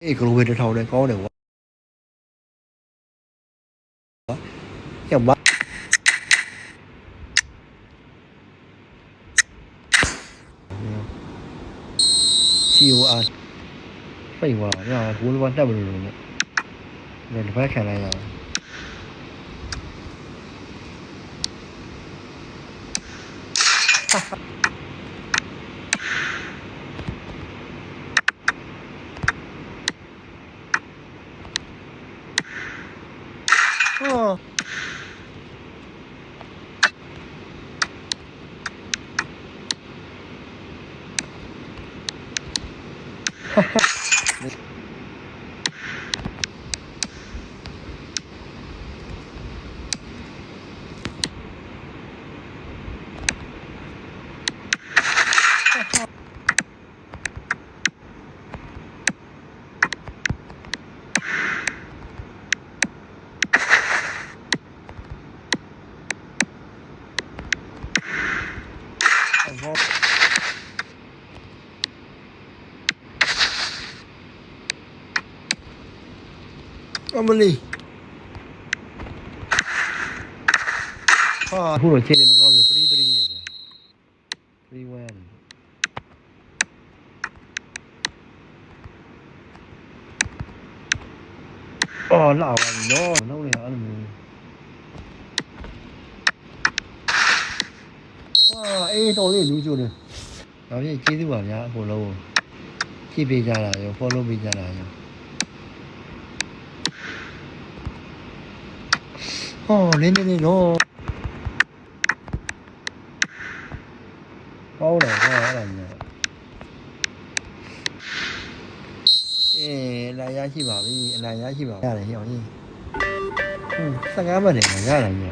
အေးကလိုဝေတစ်ထောင်နဲ့ကောင်းတယ်ကွာရပါCOR ပိတ်သွားတာဘိုးလိုတက်မလို့လို့နဲ့ဒီဘက်ခံလိုက်ရအောင်哦。အမလီဟာအခုတော့ခြေနေမကောင်းဘူး3-3နေဗျာ3-1အော်လာပါတော့လုံးနေအဲ့လိုမျိုးဟာအေးတော်လေးလူချိုးနေဒါဖြင့်ကျေးဇူးပါဗျာအကုန်လုံးကြည့်ပေးကြတာရော follow ပေးကြတာရောဟောနင်းနေတော့ကောင်းတယ်ဟောအဲ့ဒါမျိုးအလာရရှိပါပြီအလာရရှိပါရတယ်ဟောကြီး15မှတ်တယ်ရတယ်ည